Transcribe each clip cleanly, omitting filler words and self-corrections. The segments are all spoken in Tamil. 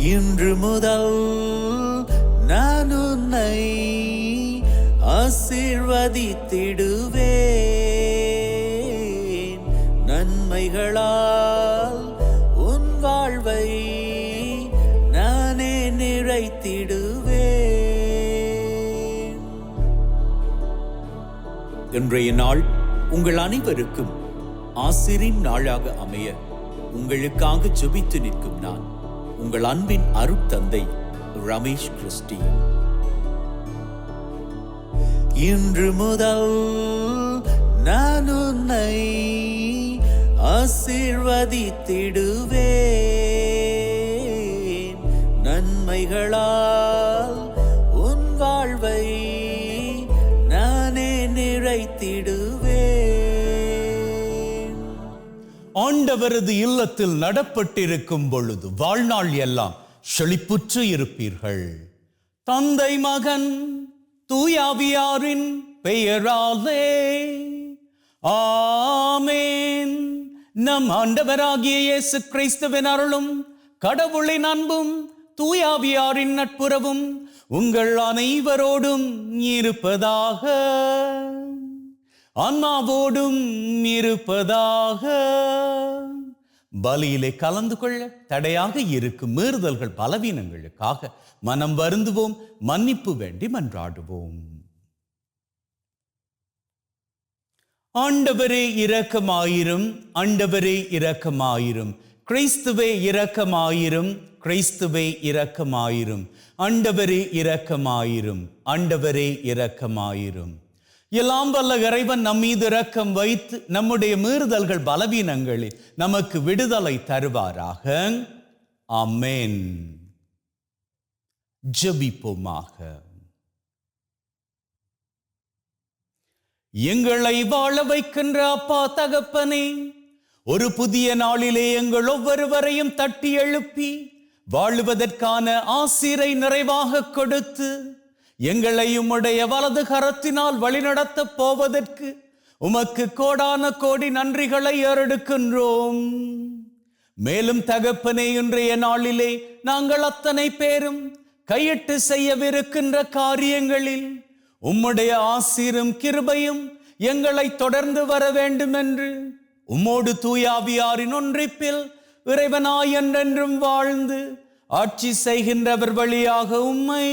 இன்று முதல் நான் உன்னை ஆசீர்வதித்திடுவேன். நன்மைகளால் உன் வாழ்வை நானே நிறைத்திடுவேன். இன்றைய நாள் உங்கள் அனைவருக்கும் ஆசிரின் நாளாக அமைய உங்களுக்காக ஜெபித்து நிற்கும் நான் உங்கள் அன்பின் அருட்தந்தை ரமேஷ் கிறிஸ்டி. இன்று முதல் நான் உன்னை ஆசீர்வதித்திடுவேன். நன்மைகளால் உன் வாழ்வை நானே நிறைத்திடுவேன். ஆண்டவரது இல்லத்தில் நடப்பட்டிருக்கும் பொழுது வாழ்நாள் எல்லாம் செழிப்புற்று இருப்பீர்கள். தந்தை மகன் தூயாவியாரின் பெயராலே ஆமென். நம் ஆண்டவராகிய இயேசு கிறிஸ்துவின் அருளும் கடவுளின் அன்பும் தூயாவியாரின் நட்புறவும் உங்கள் அனைவரோடும் இருப்பதாக, அன்மாவோடும் இருப்பதாக. பலியிலே கலந்து கொள்ள தடையாக இருக்கும் மீறுதல்கள் பலவீனங்களுக்காக மனம் வருந்துவோம், மன்னிப்பு வேண்டி மன்றாடுவோம். ஆண்டவரே இரக்கமாயிரும், ஆண்டவரே இரக்கமாயிரும், கிறிஸ்துவே இரக்கமாயிரும், கிறிஸ்துவே இரக்கமாயிரும், ஆண்டவரே இரக்கமாயிரும், ஆண்டவரே இரக்கமாயிரும். எல்லாம் வல்ல இறைவன் நம் மீது இரக்கம் வைத்து நம்முடைய மீறுதல்கள் பலவீனங்களில் நமக்கு விடுதலை தருவாராக. ஆமென். ஜெபிப்போமாக. எங்களை வாழ வைக்கின்ற அப்பா தகப்பனே, ஒரு புதிய நாளிலே எங்கள் ஒவ்வொருவரையும் தட்டி எழுப்பி வாழுவதற்கான ஆசீரை நிறைவாக கொடுத்து எங்களை உம்முடைய வலது கரத்தினால் வழிநடத்த போவதற்கு உமக்கு கோடான கோடி நன்றிகளை ஏறெடுக்கின்றோம். மேலும் தகப்பனே, இன்றைய நாளிலே நாங்கள் அத்தனை பேரும் கையிட்டு செய்யவிருக்கின்ற காரியங்களில் உம்முடைய ஆசீரும் கிருபையும் எங்களை தொடர்ந்து வர வேண்டும் என்று உம்மோடு தூயாவியாரின் ஒன்றிப்பில் இறைவனாய் என்றென்றும் வாழ்ந்து ஆட்சி செய்கின்றவர் வழியாக உம்மை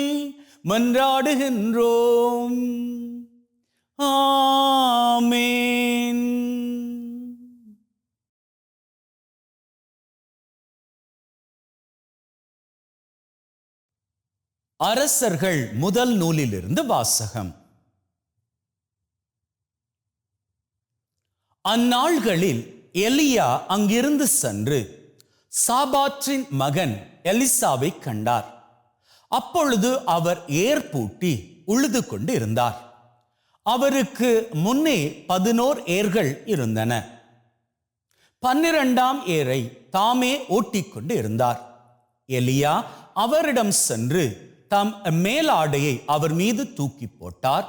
மன்றாடுகின்றோம். ஆமென். அரசர்கள் முதல் நூலிலிருந்து வாசகம். அந்நாள்களில் எலியா அங்கிருந்து சென்று சாபாற்றின் மகன் எலிசாவை கண்டார். அப்பொழுது அவர் ஏர் பூட்டி உழுது கொண்டு இருந்தார். அவருக்கு முன்னே 11 ஏர்கள் இருந்தன. 12ஆம் ஏரை தாமே ஓட்டிக்கொண்டு இருந்தார். எலியா அவரிடம் சென்று தம் மேலாடையை அவர் மீது தூக்கி போட்டார்.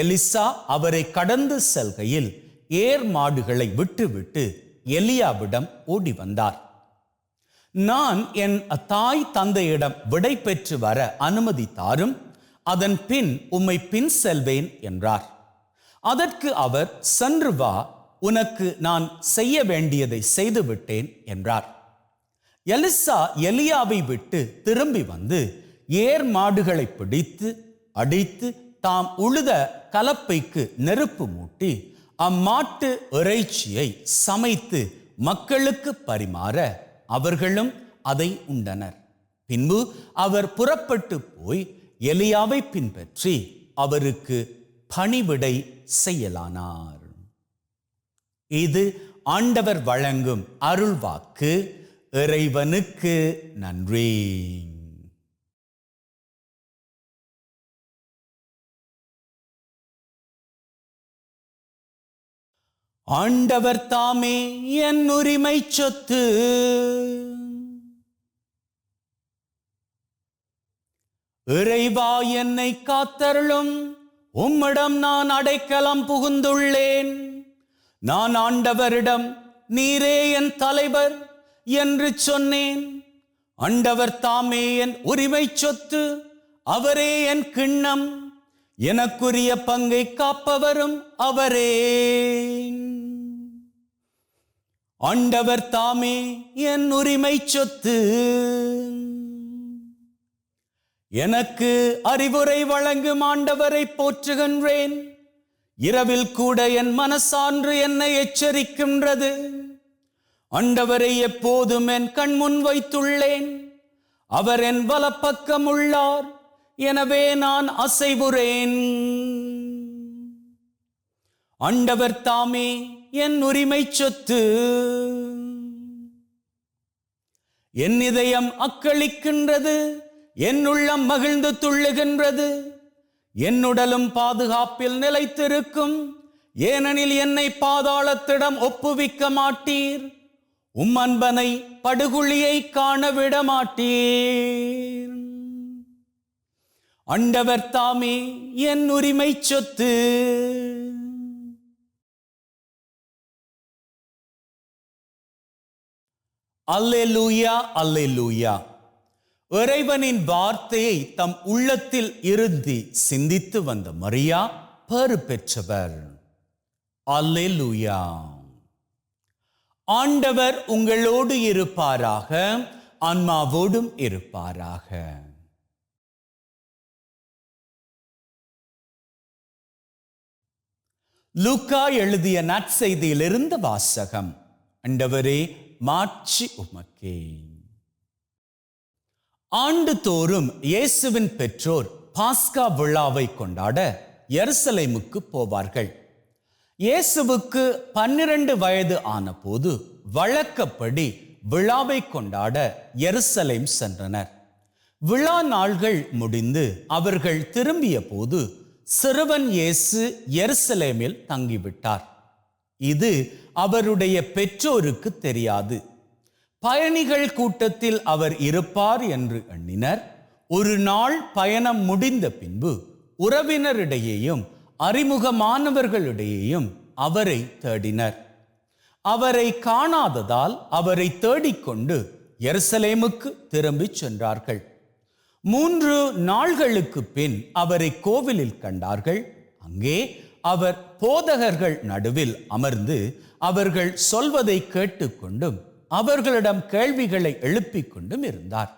எலிசா அவரை கடந்து செல்கையில் ஏர் மாடுகளை விட்டுவிட்டு எலியாவிடம் ஓடி வந்தார். நான் என் தாய் தந்தையிடம் விடை பெற்று வர அனுமதி தாரும், அதன் பின் உம்மை பின் செல்வேன் என்றார். அதற்கு அவர், சென்று வா, உனக்கு நான் செய்ய வேண்டியதை செய்துவிட்டேன் என்றார். எலிசா எலியாவை விட்டு திரும்பி வந்து ஏர் மாடுகளை பிடித்து அடித்து தாம் உழுத கலப்பைக்கு நெருப்பு மூட்டி அம்மாட்டு இறைச்சியை சமைத்து மக்களுக்கு பரிமாற அவர்களும் அதை உண்டனர். பின்பு அவர் புறப்பட்டு போய் எலியாவை பின்பற்றி அவருக்கு பணிவிடை செய்யலானார். இது ஆண்டவர் வழங்கும் அருள்வாக்கு. இறைவனுக்கு நன்றி. ஆண்டவர் தாமே என் உரிமை சொத்து. இறைவா, என்னை காத்தருளும். உம்மிடம் நான் அடைக்கலம் புகுந்துள்ளேன். நான் ஆண்டவரிடம் நீரே என் தலைவர் என்று சொன்னேன். ஆண்டவர் தாமே என் உரிமை சொத்து, அவரே என் கிண்ணம், எனக்குரிய பங்கை காப்பவரும் அவரே. ஆண்டவர் தாமே என் உரிமை சொத்து, எனக்கு அறிவுரை வழங்கும் ஆண்டவரை போற்றுகின்றேன். இரவில் கூட என் மனசான்று என்னை எச்சரிக்கின்றது. ஆண்டவரை எப்போதும் என் கண்முன் வைத்துள்ளேன். அவர் என் வலப்பக்கம் உள்ளார், எனவே நான் அசைவுறேன். ஆண்டவர் தாமே என் உரிமை சொத்து, என் இதயம் அக்களிக்கின்றது, என் உள்ளம் மகிழ்ந்து துள்ளுகின்றது. என் உடலும் பாதுகாப்பில் நிலைத்திருக்கும், ஏனெனில் என்னை பாதாளத்திடம் ஒப்புவிக்க மாட்டீர். அன்பனை படுகுழியை காண விட மாட்டீர். ஆண்டவர் தாமே என் உரிமை சொத்து. அல்லேலூயா, அல்லேலூயா. இறைவனின் வார்த்தையை தம் உள்ளத்தில் இருந்து சிந்தித்து வந்த மரியா பேறு பெற்றவர். அல்லேலூயா. ஆண்டவர் உங்களோடு இருப்பாராக, ஆன்மாவோடும் இருப்பாராக. லூக்கா எழுதிய நற்செய்தியிலிருந்து வாசகம். ஆண்டவரே, மாட்சி உமக்கே. ஆண்டுதோறும் இயேசுவின் பெற்றோர் பாஸ்கா விழாவை கொண்டாட எருசலேமுக்கு போவார்கள். இயேசுவுக்கு 12 வயது ஆன போது வழக்கப்படி விழாவை கொண்டாட எருசலேம் சென்றனர். விழா நாள்கள் முடிந்து அவர்கள் திரும்பிய போது சிறுவன் இயேசு எருசலேமில் தங்கிவிட்டார். இது அவருடைய பெற்றோருக்கு தெரியாது. பயணிகள் கூட்டத்தில் அவர் இருப்பார் என்று எண்ணினர். ஒரு நாள் பயணம் முடிந்த பின்பு உறவினரிடையேயும் அறிமுகமானவர்களிடையேயும் அவரை தேடினர். அவரை காணாததால் அவரை தேடிக்கொண்டு எருசலேமுக்கு திரும்பி சென்றார்கள். 3 நாள்களுக்கு பின் அவரை கோவிலில் கண்டார்கள். அங்கே அவர் போதகர்கள் நடுவில் அமர்ந்து அவர்கள் சொல்வதை கேட்டுக்கொண்டும் அவர்களிடம் கேள்விகளை எழுப்பிக் கொண்டும் இருந்தார்.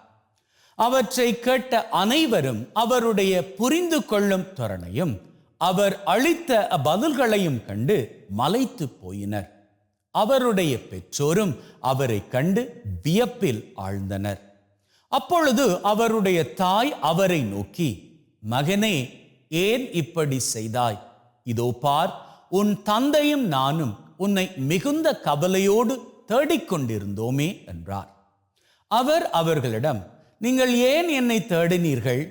அவற்றை கேட்ட அனைவரும் அவருடைய புரிந்து கொள்ளும் திறனையும் அவர் அளித்த பதில்களையும் கண்டு மலைத்து போயினர். அவருடைய பெற்றோரும் அவரை கண்டு வியப்பில் ஆழ்ந்தனர். அப்பொழுது அவருடைய தாய் அவரை நோக்கி, மகனே, ஏன் இப்படி செய்தாய்? இதோ பார், உன் தந்தையும் நானும் உன்னை மிகுந்த கவலையோடு தேடிக்கொண்டிருந்தோமே என்றார். அவர் அவர்களிடம், நீங்கள் ஏன் என்னை தேடினீர்கள்?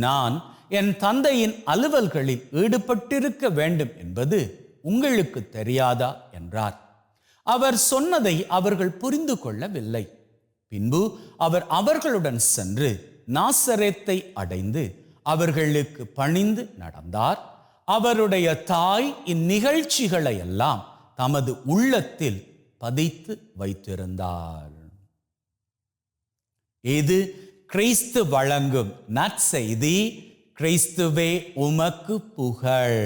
நான் என் தந்தையின் அலுவல்களில் ஈடுபட்டிருக்க வேண்டும் என்பது உங்களுக்கு தெரியாதா என்றார். அவர் சொன்னதை அவர்கள் புரிந்து கொள்ளவில்லை. பின்பு அவர் அவர்களுடன் சென்று நாசரேத்தை அடைந்து அவர்களுக்கு பணிந்து நடந்தார். அவருடைய தாய் இந்நிகழ்ச்சிகளை எல்லாம் தமது உள்ளத்தில் பதித்து வைத்திருந்தார். இது கிறிஸ்து வழங்கும் நற்செய்தி. கிறிஸ்துவே உமக்கு புகழ்.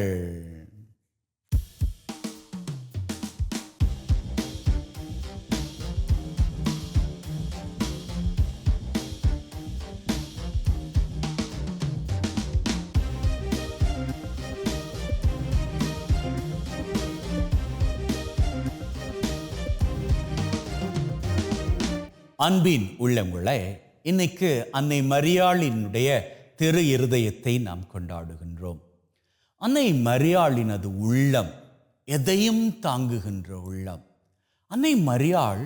அன்பின் உள்ளங்களே, இன்னைக்கு அன்னை மரியாளினுடைய திரு இருதயத்தை நாம் கொண்டாடுகின்றோம். அன்னை மரியாளினது உள்ளம் எதையும் தாங்குகின்ற உள்ளம். அன்னை மரியாள்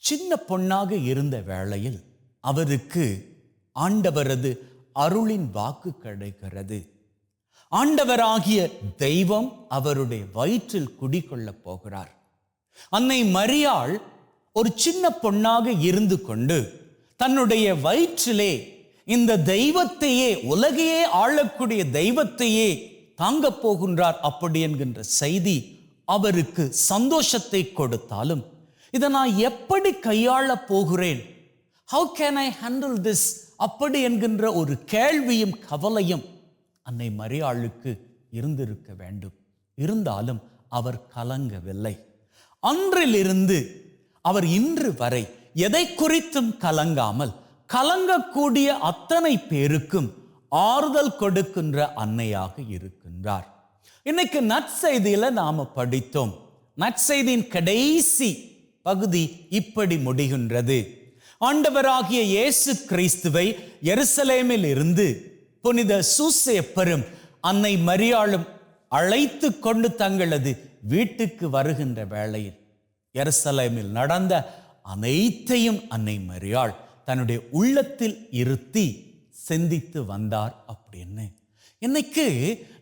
சின்ன பொண்ணாக இருந்த வேளையில் அவருக்கு ஆண்டவரது அருளின் வாக்கு கிடைக்கிறது. ஆண்டவராகிய தெய்வம் அவருடைய வயிற்றில் குடிகொள்ளப் போகிறார். அன்னை மரியாள் ஒரு சின்ன பொண்ணாக இருந்து கொண்டு தன்னுடைய வயிற்றிலே இந்த தெய்வத்தையே, உலகையே ஆளக்கூடிய தெய்வத்தையே தாங்கப் போகின்றார். அப்படி என்கின்ற செய்தி அவருக்கு சந்தோஷத்தை கொடுத்தாலும், இதை நான் எப்படி கையாள போகிறேன், How can I handle this? அப்படி என்கின்ற ஒரு கேள்வியும் கவலையும் அன்னை மரியாளுக்கு இருந்திருக்க வேண்டும். இருந்தாலும் அவர் கலங்கவில்லை. அன்றிலிருந்து அவர் இன்று வரை எதை குறித்தும் கலங்காமல் கலங்கக்கூடிய அத்தனை பேருக்கும் ஆறுதல் கொடுக்கின்ற அன்னையாக இருக்கின்றார். இன்னைக்கு நற்செய்தியில நாம படித்தோம். நற்செய்தியின் கடைசி பகுதி இப்படி முடிகின்றது. ஆண்டவராகிய இயேசு கிறிஸ்துவை எருசலேமில் இருந்து புனித சூசேப்பரும் அன்னை மரியாளும் அழைத்து கொண்டு தங்களது வீட்டுக்கு வருகின்ற வேளையில் எருசலேமில் நடந்த அனைத்தையும் அன்னை மரியாள் தன்னுடைய உள்ளத்தில் இருத்தி சிந்தித்து வந்தார் அப்படின்னு. இன்னைக்கு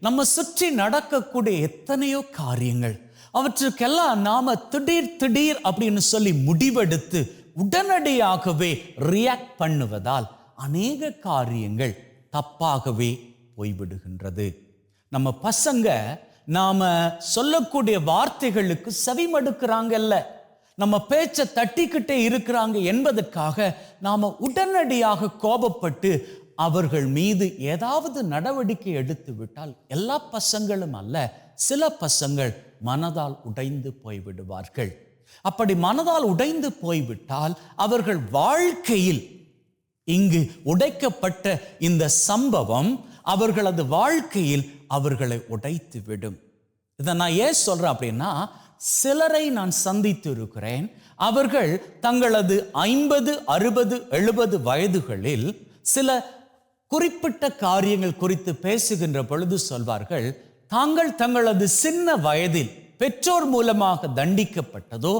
நம்ம சுற்றி நடக்கக்கூடிய எத்தனையோ காரியங்கள், அவற்றுக்கெல்லாம் நாம திடீர் அப்படின்னு சொல்லி முடிவெடுத்து உடனடியாகவே ரியாக்ட் பண்ணுவதால் அநேக காரியங்கள் தப்பாகவே போய்விடுகின்றது. நம்ம பசங்க நாம சொல்லக்கூடிய வார்த்தைகளுக்கு செவிமடுக்கிறாங்கல்ல, நம்ம பேச்சை தட்டிக்கிட்டே இருக்கிறாங்க என்பதற்காக நாம உடனடியாக கோபப்பட்டு அவர்கள் மீது ஏதாவது நடவடிக்கை எடுத்து விட்டால் எல்லா பசங்களும் அல்ல, சில பசங்கள் மனதால் உடைந்து போய்விடுவார்கள். அப்படி மனதால் உடைந்து போய்விட்டால் அவர்கள் வாழ்க்கையில் இங்கு உடைக்கப்பட்ட இந்த சம்பவம் அவர்களது வாழ்க்கையில் அவர்களை உடைத்து விடும். இதை நான் ஏன் சொல்றேன் அப்படின்னா, சிலரை நான் சந்தித்து இருக்கிறேன். அவர்கள் தங்களது 50, 60, 70 வயதுகளில் சில குறிப்பிட்ட காரியங்கள் குறித்து பேசுகின்ற பொழுது சொல்வார்கள், தாங்கள் தங்களது சின்ன வயதில் பெற்றோர் மூலமாக தண்டிக்கப்பட்டதோ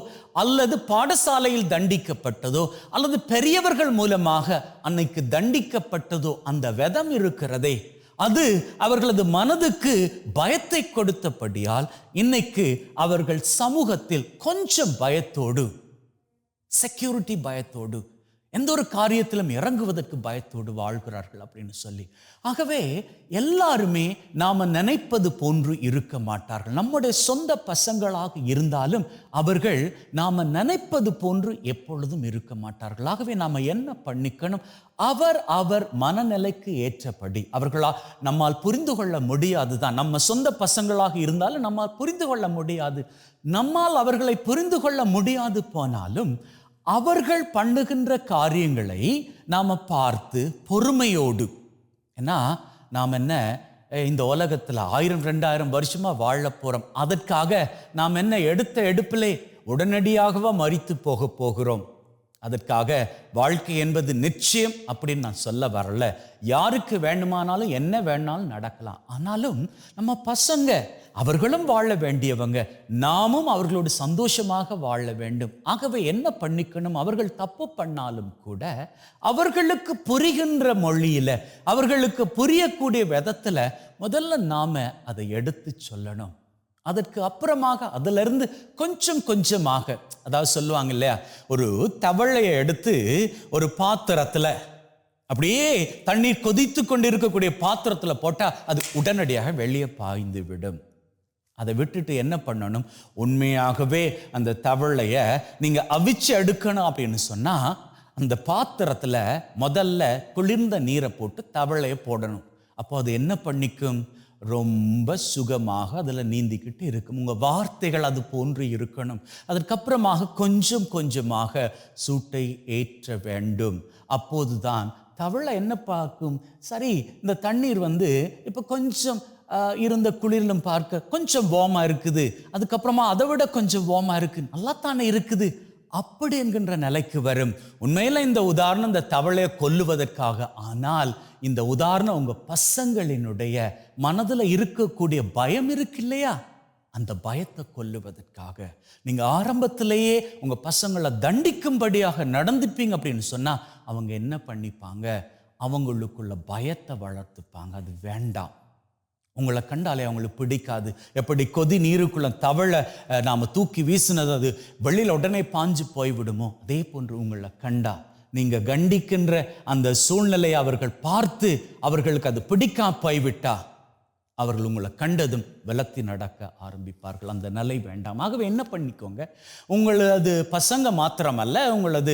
அல்லது பாடசாலையில் தண்டிக்கப்பட்டதோ அல்லது பெரியவர்கள் மூலமாக அன்னைக்கு தண்டிக்கப்பட்டதோ அந்த விதம் இருக்கிறதே, அது அவர்களது மனதுக்கு பயத்தை கொடுத்தபடியால் இன்னைக்கு அவர்கள் சமூகத்தில் கொஞ்சம் பயத்தோடு, செக்யூரிட்டி பயத்தோடு, எந்த ஒரு காரியத்திலும் இறங்குவதற்கு பயத்தோடு வாழ்கிறார்கள் அப்படின்னு சொல்லி. ஆகவே எல்லாருமே நாம நினைப்பது போன்று இருக்க மாட்டார்கள். நம்முடைய சொந்த பசங்களாக இருந்தாலும் அவர்கள் நாம நினைப்பது போன்று எப்பொழுதும் இருக்க மாட்டார்கள். ஆகவே நாம என்ன பண்ணிக்கணும், அவர் மனநிலைக்கு ஏற்றபடி அவர்களா நம்மால் புரிந்து கொள்ள முடியாது தான். நம்ம சொந்த பசங்களாக இருந்தாலும் நம்மால் புரிந்து கொள்ள முடியாது. நம்மால் அவர்களை புரிந்து கொள்ள முடியாது போனாலும் அவர்கள் பண்ணுகின்ற காரியங்களை நாம பார்த்து பொறுமையோடு, ஏன்னா நாம் என்ன இந்த உலகத்தில் 1000 2000 வருஷமா வாழ போறோம். அதற்காக நாம் என்ன எடுத்த எடுப்பிலே உடனடியாகவா மரித்து போக போகிறோம்? அதற்காக வாழ்க்கை என்பது நிச்சயம் அப்படின்னு நான் சொல்ல வரல. யாருக்கு வேண்டுமானாலும் என்ன வேணாலும் நடக்கலாம். ஆனாலும் நம்ம பசங்க அவர்களும் வாழ வேண்டியவங்க, நாமும் அவர்களோடு சந்தோஷமாக வாழ வேண்டும். ஆகவே என்ன பண்ணிக்கணும், அவர்கள் தப்பு பண்ணாலும் கூட அவர்களுக்கு புரிகின்ற மொழியில, அவர்களுக்கு புரியக்கூடிய விதத்துல முதல்ல நாம அதை எடுத்து சொல்லணும். அதற்கு அப்புறமாக அதிலிருந்து கொஞ்சம் கொஞ்சமாக, அதாவது சொல்லுவாங்க இல்லையா, ஒரு தவளையை எடுத்து ஒரு பாத்திரத்துல அப்படியே தண்ணீர் கொதித்து கொண்டு இருக்கக்கூடிய பாத்திரத்துல போட்டா அது உடனடியாக வெளியே பாய்ந்து விடும். அதை விட்டுட்டு என்ன பண்ணணும், உண்மையாகவே அந்த தவளைய நீங்க அவிச்சு எடுக்கணும் அப்படின்னு சொன்னா அந்த பாத்திரத்துல முதல்ல குளிர்ந்த நீரை போட்டு தவளைய போடணும். அப்போ அது என்ன பண்ணிக்கும், ரொம்ப சுகமாக அதில் நீந்திக்கிட்டு இருக்கும். உங்கள் வார்த்தைகள் அது போன்று இருக்கணும். அதற்கப்புறமாக கொஞ்சம் கொஞ்சமாக சூட்டை ஏற்ற வேண்டும். அப்போதுதான் தவளை என்ன பார்க்கும், சரி இந்த தண்ணீர் இப்போ கொஞ்சம் இருந்த குளிரிலும் பார்க்க கொஞ்சம் வார்மாக இருக்குது, அதுக்கப்புறமா அதை விட கொஞ்சம் வார்மாக இருக்குது, நல்லா தானே இருக்குது அப்படி என்கின்ற நிலைக்கு வரும். உண்மையில இந்த உதாரணம் இந்த தவளையை கொல்லுவதற்காக, ஆனால் இந்த உதாரணம் உங்க பசங்களினுடைய மனதுல இருக்கக்கூடிய பயம் இருக்கு இல்லையா, அந்த பயத்தை கொல்லுவதற்காக. நீங்க ஆரம்பத்திலேயே உங்க பசங்களை தண்டிக்கும்படியாக நடந்துப்பீங்க அப்படின்னு சொன்னா அவங்க என்ன பண்ணிப்பாங்க, அவங்களுக்குள்ள பயத்தை வளர்த்துப்பாங்க. அது வேண்டாம். உங்களை கண்டாலே அவங்களுக்கு பிடிக்காது. எப்படி கொதி நீருக்குள்ள தவளை நாம தூக்கி வீசினது அது வெளியில் உடனே பாஞ்சு போய்விடுமோ, அதே போன்று உங்களை கண்டா நீங்க கண்டிக்கின்ற அந்த சூழ்நிலையை அவர்கள் பார்த்து அவர்களுக்கு அது பிடிக்காம போய்விட்டா அவர்கள் உங்களை கண்டதும் விலத்தி நடக்க ஆரம்பிப்பார்கள். அந்த நிலை வேண்டாம். ஆகவே என்ன பண்ணிக்கோங்க, உங்களது பசங்க மாத்திரமல்ல, உங்களது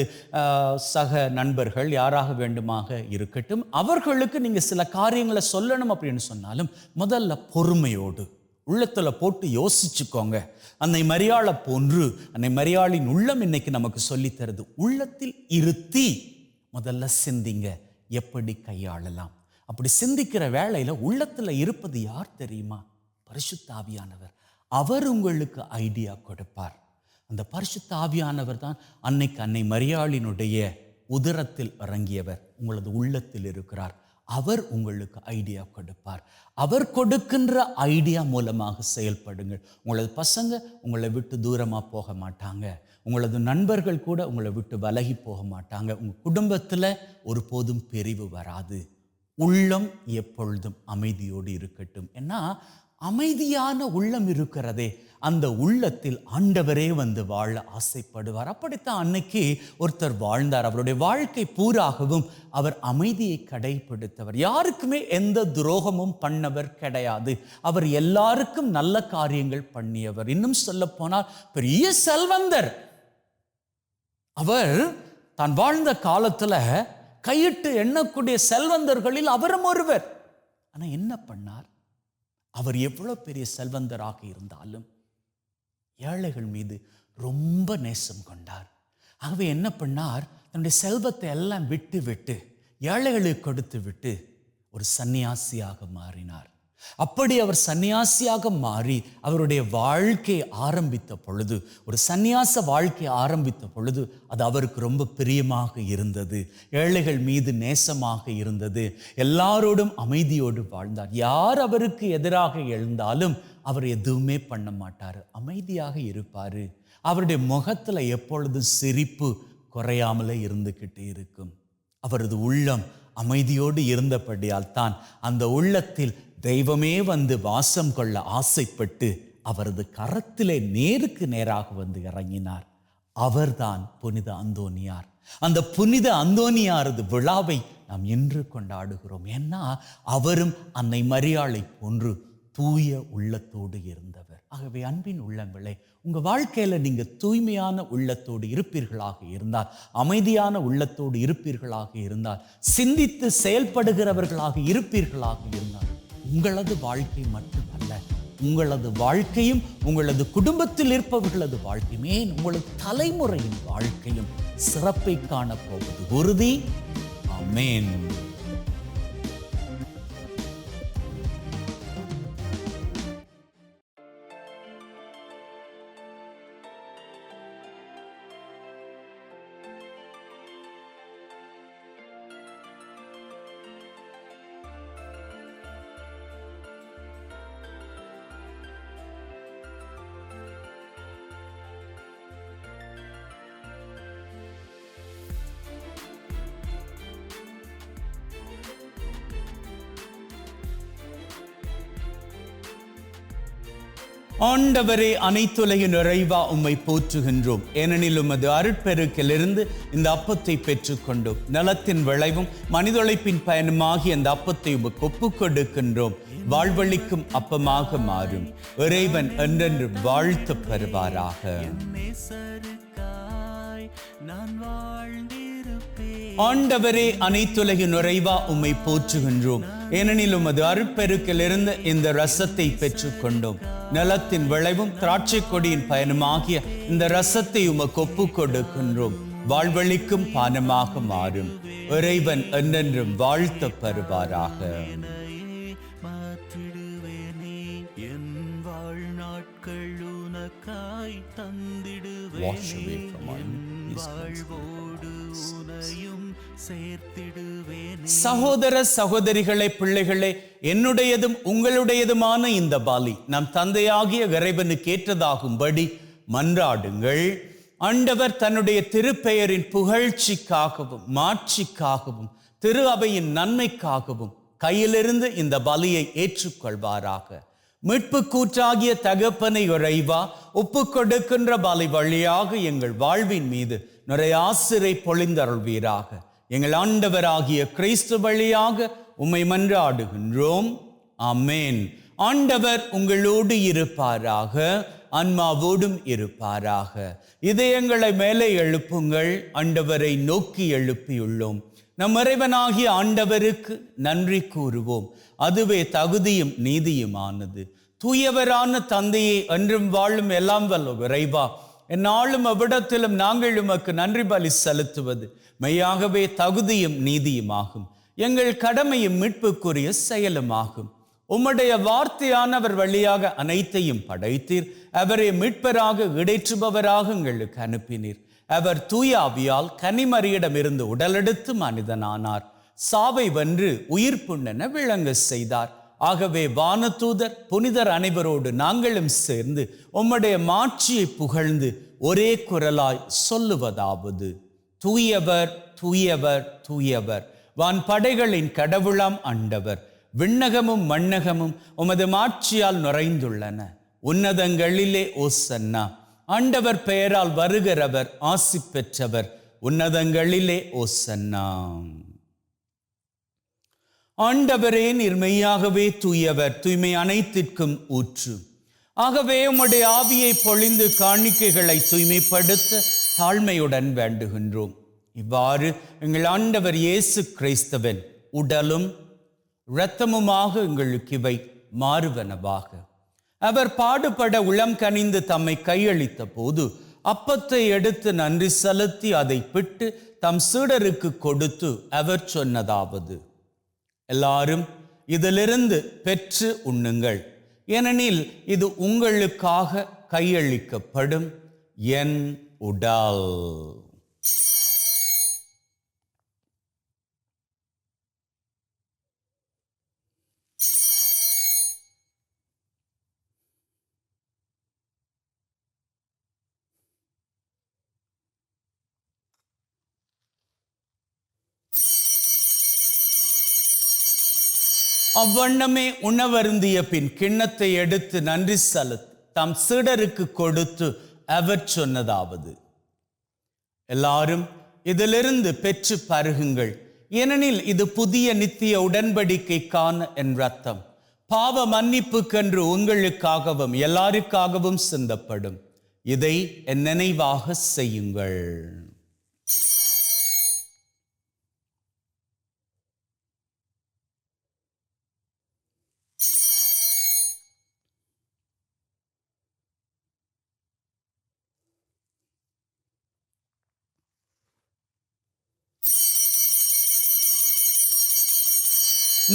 சக நண்பர்கள் யாராக வேண்டுமாக இருக்கட்டும், அவர்களுக்கு நீங்கள் சில காரியங்களை சொல்லணும் அப்படின்னு சொன்னாலும் முதல்ல பொறுமையோடு உள்ளத்தில் போட்டு யோசிச்சுக்கோங்க. அன்னை மரியாளை போன்று அன்னை மரியாளின் உள்ளம் இன்னைக்கு நமக்கு சொல்லித்தருது. உள்ளத்தில் இருத்தி முதல்ல சிந்திங்க, எப்படி கையாளலாம். அப்படி சிந்திக்கிற வேளையில உள்ளத்துல இருப்பது யார் தெரியுமா? பரிசுத்த ஆவியானவர். அவர் உங்களுக்கு ஐடியா கொடுப்பார். அந்த பரிசுத்த ஆவியானவர் தான் அன்னைக்கு அன்னை மரியாளினுடைய உதரத்தில் இறங்கியவர், உங்களது உள்ளத்தில் இருக்கிறார். அவர் உங்களுக்கு ஐடியா கொடுப்பார். அவர் கொடுக்கின்ற ஐடியா மூலமாக செயல்படுங்கள். உங்களது பசங்க உங்களை விட்டு தூரமா போக மாட்டாங்க. உங்களது நண்பர்கள் கூட உங்களை விட்டு விலகி போக மாட்டாங்க. உங்க குடும்பத்துல ஒருபோதும் பிரிவு வராது. உள்ளம் எப்பொழுதும் அமைதியோடு இருக்கட்டும். ஏன்னா அமைதியான உள்ளம் இருக்கிறதே, அந்த உள்ளத்தில் ஆண்டவரே வந்து வாழ ஆசைப்படுவார். அப்படித்தான் அன்னைக்கு ஒருத்தர் வாழ்ந்தார். அவருடைய வாழ்க்கை பூராகவும் அவர் அமைதியை கடைபிடித்தவர். யாருக்குமே எந்த துரோகமும் பண்ணவர் கிடையாது. அவர் எல்லாருக்கும் நல்ல காரியங்கள் பண்ணியவர். இன்னும் சொல்ல போனால் பெரிய செல்வந்தர். அவர் தான் வாழ்ந்த காலத்துல கையிட்டு எண்ணக்கூடிய செல்வந்தர்களில் அவரும் ஒருவர். ஆனா என்ன பண்ணார்? அவர் எவ்வளவு பெரிய செல்வந்தராக இருந்தாலும் ஏழைகள் மீது ரொம்ப நேசம் கொண்டார். ஆகவே என்ன பண்ணார்? தன்னுடைய செல்வத்தை எல்லாம் விட்டு ஏழைகளுக்கு கொடுத்து விட்டு ஒரு சன்னியாசியாக மாறினார். அப்படி அவர் சன்னியாசியாக மாறி அவருடைய வாழ்க்கையை ஆரம்பித்த பொழுது, ஒரு சன்னியாச வாழ்க்கையை ஆரம்பித்த பொழுது அது அவருக்கு ரொம்ப பிரியமாக இருந்தது. ஏழைகள் மீது நேசமாக இருந்தது. எல்லாரோடும் அமைதியோடு வாழ்ந்தார். யார் அவருக்கு எதிராக எழுந்தாலும் அவர் எதுவுமே பண்ண மாட்டார், அமைதியாக இருப்பார். அவருடைய முகத்துல எப்பொழுதும் சிரிப்பு குறையாமலே இருந்துகிட்டே இருக்கும். அவரது உள்ளம் அமைதியோடு இருந்தபடியால் தான் அந்த உள்ளத்தில் தெய்வமே வந்து வாசம் கொள்ள ஆசைப்பட்டு அவரது கரத்திலே நேருக்கு நேராக வந்து இறங்கினார். அவர்தான் புனித அந்தோனியார். அந்த புனித அந்தோனியாரது விழாவை நாம் இன்று கொண்டாடுகிறோம். ஏன்னா அவரும் அன்னை மரியாளை போன்று தூய உள்ளத்தோடு இருந்தவர். ஆகவே அன்பின் உள்ளங்களே, உங்க வாழ்க்கையில நீங்க தூய்மையான உள்ளத்தோடு இருப்பீர்களாக இருந்தால், அமைதியான உள்ளத்தோடு இருப்பீர்களாக இருந்தால், சிந்தித்து செயல்படுகிறவர்களாக இருப்பீர்களாக இருந்தால், உங்களது வாழ்க்கை மட்டுமல்ல, உங்களது வாழ்க்கையும் உங்களது குடும்பத்தில் இருப்பவர்களது வாழ்க்கையும், ஏன் உங்களது தலைமுறையின் வாழ்க்கையும் சிறப்பை காணப்போவது உறுதி. ஆமென். ஆண்டவரே, அனைத்துலகின் நிறைவா உம்மை போற்றுகின்றோம். ஏனெனில் உமது அருட்பெருக்கிலிருந்து இந்த அப்பத்தை பெற்றுக்கொண்டோம். நலத்தின் விளைவும் மனிதொழைப்பின் பயனுமாகி அந்த அப்பத்தை உமக்கு ஒப்புக் கொடுக்கின்றோம். வாழ்வழிக்கும் அப்பமாக மாறும். இறைவன் என்றென்று வாழ்த்து பெறுவாராக. ஆண்டவரே, அனைத்துலகின் நிறைவா உம்மை போற்றுகின்றோம். ஏனெனில் உமது அருட்பெருக்கிலிருந்து இந்த ரசத்தை பெற்றுக்கொண்டோம். நிலத்தின் விளைவும் திராட்சை கொடியின் பயனுமாகிய இந்த ரசத்தை உமக்கு ஒப்புக் கொடுக்கின்றோம். வாழ்வழிக்கும் பானமாக மாறும். இறைவன் என்றென்றும் வாழ்த்து பெறுவாராக. Wash away from our சகோதர சகோதரிகளே, பிள்ளைகளே, என்னுடையதும் உங்களுடையதுமான இந்த பலி நம் தந்தையாகிய இறைவனுக்கு ஏற்றதாகும்படி மன்றாடுங்கள். ஆண்டவர் தன்னுடைய திருப்பெயரின் புகழ்ச்சிக்காகவும் மாட்சிக்காகவும் திரு அவையின் நன்மைக்காகவும் கையிலிருந்து இந்த பலியை ஏற்றுக்கொள்வாராக. மீட்பு கூற்றாகிய தகப்பனை இறைவா, ஒப்பு கொடுக்கின்ற பலி வழியாக எங்கள் வாழ்வின் மீது நிறைய ஆசிரை பொழிந்தருள்வீராக. எங்கள் ஆண்டவராகிய கிறிஸ்து வழியாக உம்மை மன்றாடுகின்றோம். ஆமென். ஆண்டவர் உங்களோடு இருப்பாராக, ஆன்மாவோடும் இருப்பாராக. இதயங்களை மேலே எழுப்புங்கள், ஆண்டவரை நோக்கி எழுப்பியுள்ளோம். நம் இறைவனாகிய ஆண்டவருக்கு நன்றி கூறுவோம். அதுவே தகுதியும் நீதியுமானது. தூயவரான தந்தையை என்றும் வாழும் எல்லாம் வல்ல இறைவா, எந்நாளும் அவ்விடத்திலும் நாங்கள் உமக்கு நன்றி பலி செலுத்துவது மெய்யாகவே தகுதியும் நீதியுமாகும். எங்கள் கடமையும் மீட்புக்குரிய செயலுமாகும். உம்முடைய வார்த்தையானவர் வழியாக அனைத்தையும் படைத்தீர். அவரை மீட்பராக இடைற்றுபவராக எங்களுக்கு அனுப்பினீர். அவர் தூய ஆவியால் கன்னிமரியிடமிருந்து உடலெடுத்து மனிதனானார். சாவை வென்று உயிர் புண்ணென விளங்க செய்தார். ஆகவே வானதூதர் புனிதர் அனைவரோடு நாங்களும் சேர்ந்து உம்முடைய மாட்சியை புகழ்ந்து ஒரே குரலாய் சொல்லுவதாவது: தூயவர், தூயவர், தூயவர், வான் படைகளின் கடவுளாம் ஆண்டவர். விண்ணகமும் மண்ணகமும் உமது மாட்சியால் நிறைந்துள்ளன. உன்னதங்களிலே ஓசன்னா. ஆண்டவர் பெயரால் வருகிறவர் ஆசி பெற்றவர். உன்னதங்களிலே ஓசன்னா. ஆண்டவரே, நீர் மெய்யாகவே தூயவர், தூய்மை அனைத்திற்கும் ஊற்று. ஆகவே உம்முடைய ஆவியை பொழிந்து காணிக்கைகளை தூய்மைப்படுத்த தாழ்மையுடன் வேண்டுகின்றோம். இவ்வாறு எங்கள் ஆண்டவர் இயேசு கிறிஸ்துவின் உடலும் இரத்தமுமாக எங்களுக்கு இவை மாறுவனவாக. அவர் பாடுபட உளம் கனிந்து தம்மை கையளித்த போது அப்பத்தை எடுத்து நன்றி செலுத்தி அதை பிட்டு தம் சீடருக்கு கொடுத்து அவர் சொன்னதாவது: எல்லாரும் இதிலிருந்து பெற்று உண்ணுங்கள், ஏனெனில் இது உங்களுக்காக கையளிக்கப்படும் என் உடல். அவ்வண்ணமே உணவருந்திய பின் கிண்ணத்தை எடுத்து நன்றி செலுத்தி தம் சீடருக்கு கொடுத்து அவர் சொன்னதாவது: எல்லாரும் இதிலிருந்து பெற்று பருகுங்கள், ஏனெனில் இது புதிய நித்திய உடன்படிக்கைக்கான என் இரத்தம், பாவ மன்னிப்புக்கென்று உங்களுக்காகவும் எல்லாருக்காகவும் சிந்தப்படும். இதை என் நினைவாக செய்யுங்கள்.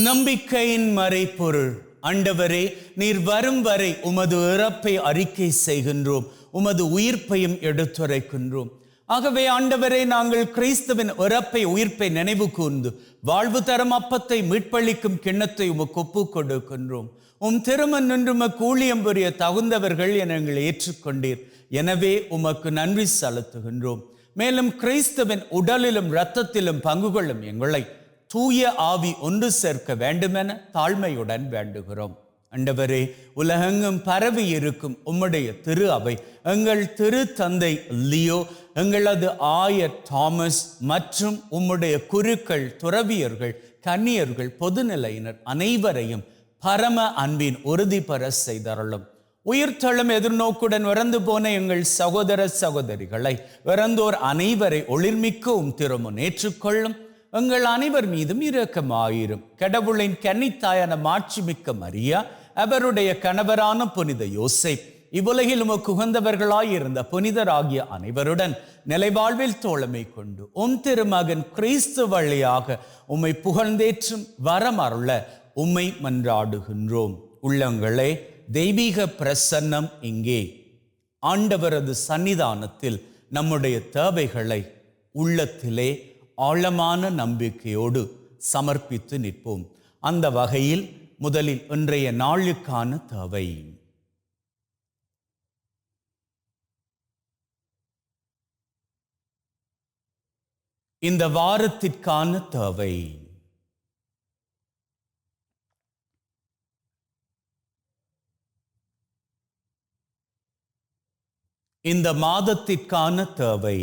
நம்பிக்கையின் மறைபொருள். ஆண்டவரே, நீர் வரும் வரை உமது இறப்பை அறிக்கை செய்கின்றோம், உமது உயிர்ப்பையும் எடுத்துரைக்கின்றோம். ஆகவே ஆண்டவரே, நாங்கள் கிறிஸ்துவின் இறப்பை உயிர்ப்பை நினைவு கூர்ந்து வாழ்வு தரும் அப்பத்தை மீட்பளிக்கும் கிண்ணத்தை உமக்கு ஒப்புக் கொடுக்கின்றோம். உம் திருமண் நின்று உமக்கு ஊழியம் புரிய தகுந்தவர்கள் என எங்களை ஏற்றுக்கொண்டீர். எனவே உமக்கு நன்றி செலுத்துகின்றோம். மேலும் கிறிஸ்துவின் உடலிலும் இரத்தத்திலும் பங்கு கொள்ளும் எங்களை தூய ஆவி ஒன்று சேர்க்க வேண்டுமென தாழ்மையுடன் வேண்டுகிறோம். ஆண்டவரே, உலகெங்கும் பரவி இருக்கும் உம்முடைய திரு அவை, எங்கள் திரு தந்தை லியோ, எங்களது ஆயர் தாமஸ் மற்றும் உம்முடைய குருக்கள், துறவியர்கள், கன்னியர்கள், பொதுநிலையினர் அனைவரையும் பரம அன்பின் உறுதி பெற செய்தருளும். உயிர்த்தெழும் எதிர்நோக்குடன் இறந்து போன எங்கள் சகோதர சகோதரிகளை, இறந்தோர் அனைவரை ஒளிர்மிக்க திருமுன் ஏற்றுக்கொள்ளும். எங்கள் அனைவர் மீதும் இரக்கமாயிரும். கடவுளின் கன்னித்தாயான மாட்சிமிக்க மரியா, அவருடைய கணவரான புனித யோசேப், இவ்வுலகில் உமக்கு உகந்தவர்களாயிருந்த புனிதராகிய அனைவருடன் நிலைவாழ்வில் தோழமை கொண்டு உம் திருமகன் கிறிஸ்து வழியாக உம்மை புகழ்ந்தேற்றும் வரம் அருள உம்மை மன்றாடுகின்றோம். உள்ளங்களே, தெய்வீக பிரசன்னம் இங்கே. ஆண்டவரது சன்னிதானத்தில் நம்முடைய தேவைகளை உள்ளத்திலே ஆழமான நம்பிக்கையோடு சமர்ப்பித்து நிற்போம். அந்த வகையில் முதலில் இன்றைய நாளுக்கான தேவை. இந்த வாரத்திற்கான தேவை. இந்த மாதத்திற்கான தேவை.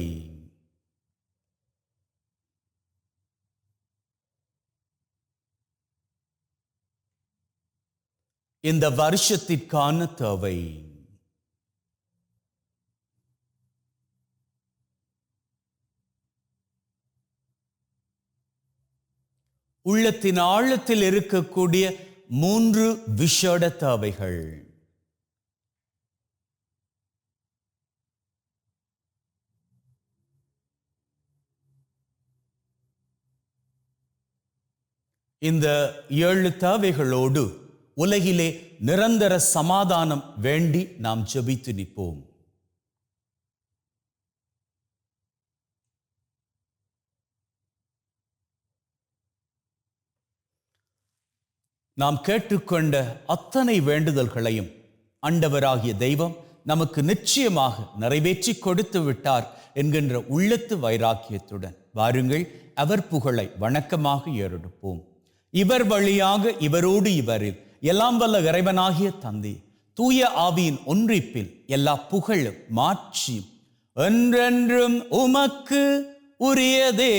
இந்த வருஷத்திற்கான தேவை. உள்ளத்தின் ஆழத்தில் இருக்கக்கூடிய 3 விஷேட தேவைகள். இந்த 7 தேவைகளோடு உலகிலே நிரந்தர சமாதானம் வேண்டி நாம் ஜெபித்து நிற்போம். நாம் கேட்டுக்கொண்ட அத்தனை வேண்டுதல்களையும் ஆண்டவராகிய தெய்வம் நமக்கு நிச்சயமாக நிறைவேற்றி கொடுத்து விட்டார் என்கின்ற உள்ளத்து வைராக்கியத்துடன் வாருங்கள் அவர் புகழை வணக்கமாக ஏறெடுப்போம். இவர் வழியாக இவரோடு இவரில் எல்லாம் வல்ல இறைவனாகிய தந்தை தூய ஆவியின் ஒன்றிப்பில் எல்லா புகழும் மாட்சியும் என்றென்றும் உமக்கு உரியதே.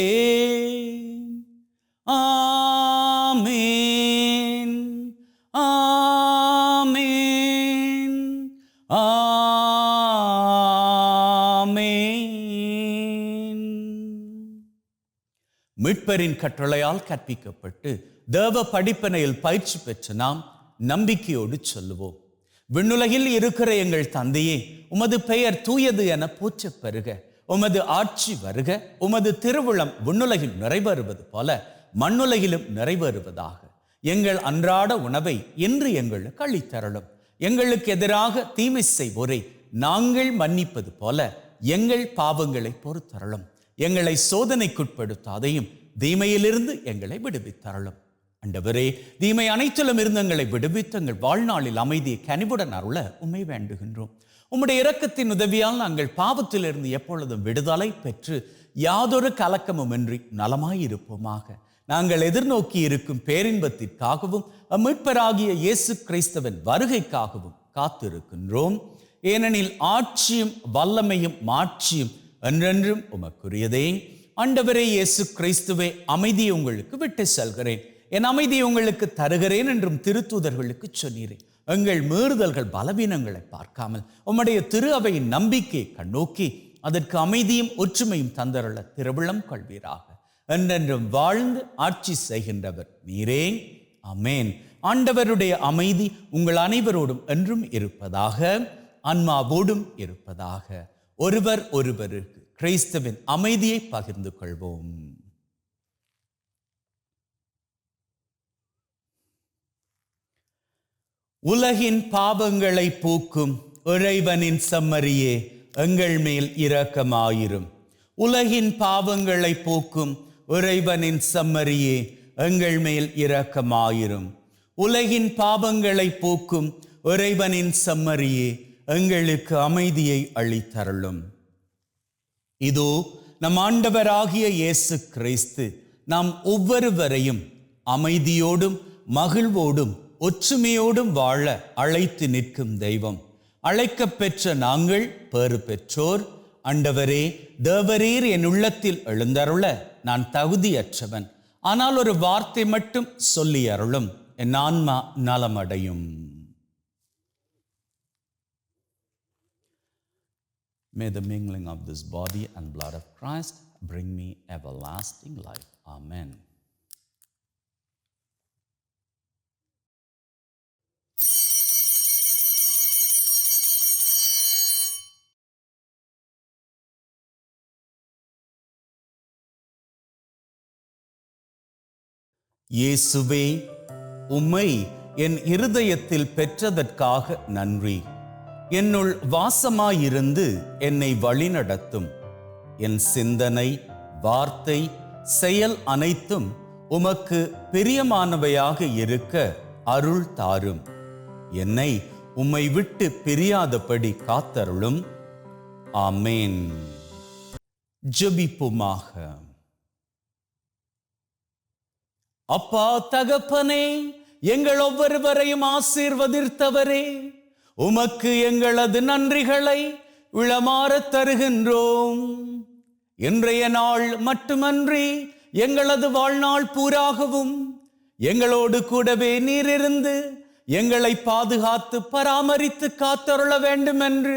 ஆமென், ஆமென், ஆமென். மீட்பரின் கட்டளையால் கற்பிக்கப்பட்டு தேவ படிப்பனையில் பயிற்சி பெற்ற நாம் நம்பிக்கையோடு சொல்லுவோம். விண்ணுலகில் இருக்கிற எங்கள் தந்தையே, உமது பெயர் தூயது என போற்றப் பெறுக. உமது ஆட்சி வருக. உமது திருவுளம் விண்ணுலகில் நிறைவேறுவது போல மண்ணுலகிலும் நிறைவேறுவதாக. எங்கள் அன்றாட உணவை இன்று எங்களுக்கு அளித்தருளும். எங்களுக்கு எதிராக தீமை செய்வோரை நாங்கள் மன்னிப்பது போல எங்கள் பாவங்களை பொறுத்தருளும். எங்களை சோதனைக்குட்படுத்தாதையும் தீமையிலிருந்து எங்களை விடுவித்தருளும். ஆண்டவரே, தீமை அனைத்திலும் இருந்து எங்களை விடுவித்து எங்கள் வாழ்நாளில் அமைதியை கனிவுடன் அருள உம்மை வேண்டுகின்றோம். உம்முடைய இரக்கத்தின் உதவியால் நாங்கள் பாவத்திலிருந்து எப்பொழுதும் விடுதலை பெற்று யாதொரு கலக்கமுமின்றி நலமாயிருப்போமாக. நாங்கள் எதிர்நோக்கி இருக்கும் பேரின்பத்திற்காகவும் மீட்பராகிய இயேசு கிறிஸ்துவின் வருகைக்காகவும் காத்திருக்கின்றோம். ஏனெனில் ஆட்சியும் வல்லமையும் மாட்சியும் என்றென்றும் உமக்குரியதே. ஆண்டவரே இயேசு கிறிஸ்துவே, அமைதியை உங்களுக்கு விட்டு செல்கிறேன், என் அமைதியை உங்களுக்கு தருகிறேன் என்றும் திருத்தூதர்களுக்கு சொன்னீரேன். எங்கள் மீறுதல்கள் பலவீனங்களை பார்க்காமல் உம்முடைய திரு அவையின் நம்பிக்கையை கண்ணோக்கி அதற்கு அமைதியும் ஒற்றுமையும் தந்தருள திருவிழம் கொள்வீராக. என்றென்றும் வாழ்ந்து ஆட்சி செய்கின்றவர் நீரே. ஆமென். ஆண்டவருடைய அமைதி உங்கள் அனைவரோடும் என்றும் இருப்பதாக, ஆன்மாவோடும் இருப்பதாக. ஒருவர் ஒருவருக்கு கிறிஸ்துவின் அமைதியை பகிர்ந்து கொள்வோம். உலகின் பாவங்களை போக்கும் இறைவனின் செம்மறியே, எங்கள் மேல் இரக்கமாயிரும். உலகின் பாவங்களை போக்கும் இறைவனின் செம்மறியே, எங்கள் மேல் இரக்கமாயிரும். உலகின் பாவங்களை போக்கும் இறைவனின் செம்மறியே, எங்களுக்கு அமைதியை அளித்தருளும். இதோ நம் ஆண்டவராகிய இயேசு கிறிஸ்து நாம் ஒவ்வொருவரையும் அமைதியோடும் மகிழ்வோடும் ஒற்றுமையோடும் வாழ அழைத்து நிற்கும் தெய்வம். அழைக்கப் பெற்ற நாங்கள் பேறு பெற்றோர். ஆண்டவரே, தேவரீர் என் உள்ளத்தில் எழுந்தருள நான் தகுதியற்றவன். ஆனால் ஒரு வார்த்தை மட்டும் சொல்லி அருளும், என் ஆன்மா நலமடையும். May the mingling of this body and blood of Christ bring me everlasting life. Amen. இயேசுவே, உம்மை என் இருதயத்தில் பெற்றதற்காக நன்றி. என்னுள் வாசமாயிருந்து என்னை வழிநடத்தும். என் சிந்தனை, வார்த்தை, செயல் அனைத்தும் உமக்கு பிரியமானவையாக இருக்க அருள் தாரும். என்னை உம்மை விட்டு பிரியாதபடி காத்தருளும். ஆமென். ஜெபிப்போமாக. அப்பா தகப்பனே, எங்கள் ஒவ்வொருவரையும் ஆசீர்வதித்தவரே, உமக்கு எங்களது நன்றிகளை இளமாறத் தருகின்றோம். இன்றைய நாள் மட்டுமன்றி எங்களது வாழ்நாள் பூராகவும் எங்களோடு கூடவே நீர் இருந்து எங்களை பாதுகாத்து பராமரித்து காத்தருள வேண்டும் என்று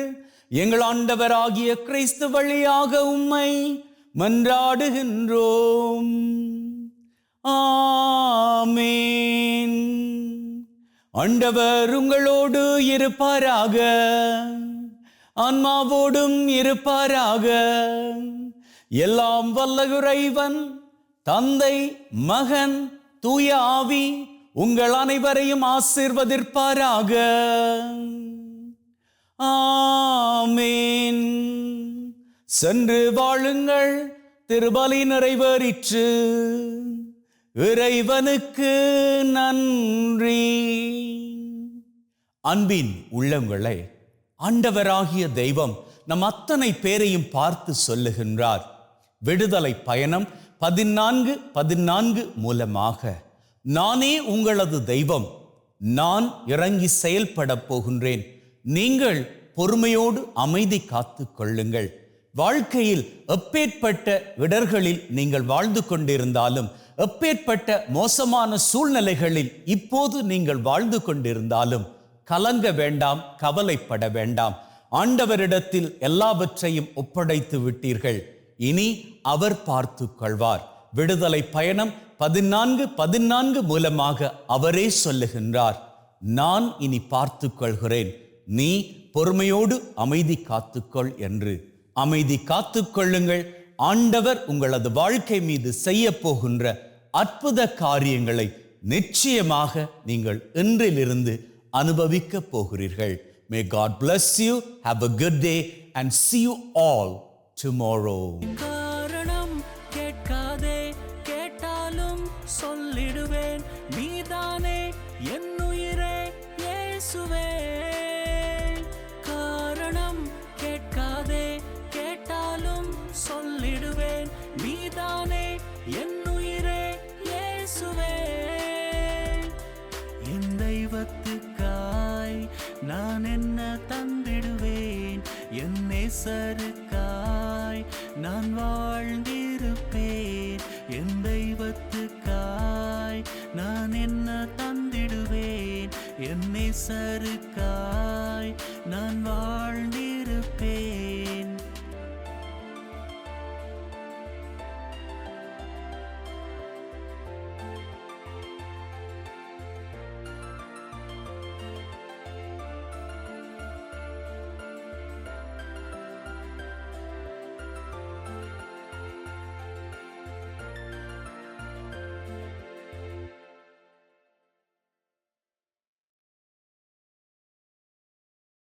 எங்கள் ஆண்டவராகிய கிறிஸ்து வழியாக உம்மை மன்றாடுகின்றோம். ஆமென். ஆண்டவர் உங்களோடு இருப்பாராக, ஆன்மாவோடும் இருப்பாராக. எல்லாம் வல்ல இறைவன் தந்தை, மகன், தூய ஆவி உங்கள் அனைவரையும் ஆசீர்வதிப்பாராக. ஆமென். சென்று வாழுங்கள், திருபலி நிறைவேறிற்று. இறைவனுக்கு நன்றி. அன்பின் உள்ளங்களே, ஆண்டவராகிய தெய்வம் நம் அத்தனை பேரையும் பார்த்து சொல்லுகின்றார். விடுதலை பயணம் 14:14 மூலமாக, நானே உங்களது தெய்வம், நான் இறங்கி செயல்பட போகின்றேன், நீங்கள் பொறுமையோடு அமைதி காத்து கொள்ளுங்கள். வாழ்க்கையில் எப்பேற்பட்ட இடர்களில் நீங்கள் வாழ்ந்து கொண்டிருந்தாலும், எப்பேற்பட்ட மோசமான சூழ்நிலைகளில் இப்போது நீங்கள் வாழ்ந்து கொண்டிருந்தாலும் கலங்க வேண்டாம், கவலைப்பட வேண்டாம். ஆண்டவரிடத்தில் எல்லாவற்றையும் ஒப்படைத்து விட்டீர்கள். இனி அவர் பார்த்து கொள்வார். விடுதலை பயணம் 14:14 மூலமாக அவரே சொல்லுகின்றார், நான் இனி பார்த்து கொள்கிறேன், நீ பொறுமையோடு அமைதி காத்துக்கொள் என்று. அமைதி காத்துக்கொள்ளுங்கள். ஆண்டவர் உங்களது வாழ்க்கை மீது செய்ய போகின்ற அற்புத காரியங்களை நிச்சயமாக நீங்கள் இன்றிலிருந்து அனுபவிக்க போகிறீர்கள். May God bless you. Have a good day and see you all tomorrow. காரணம் கேட்காதே, கேட்டாலும் சொல்லிடுவேன், நீதானே என் உயிரே இயேசுவே. காரணம் கேட்காதே, கேட்டாலும் சொல்லிடுவேன், நீதானே என் உயிரே இயேசுவே. என் தெய்வத்துக்காய் நான் என்ன தந்திடுவேன், என் நேசருக்காய் நான் வாழ்ந்திருப்பேன். என் தெய்வத்துக்காய் நான் என்ன தந்திடுவேன், என் நேசருக்காய் நான் வாழ்ந்திருப்பேன்.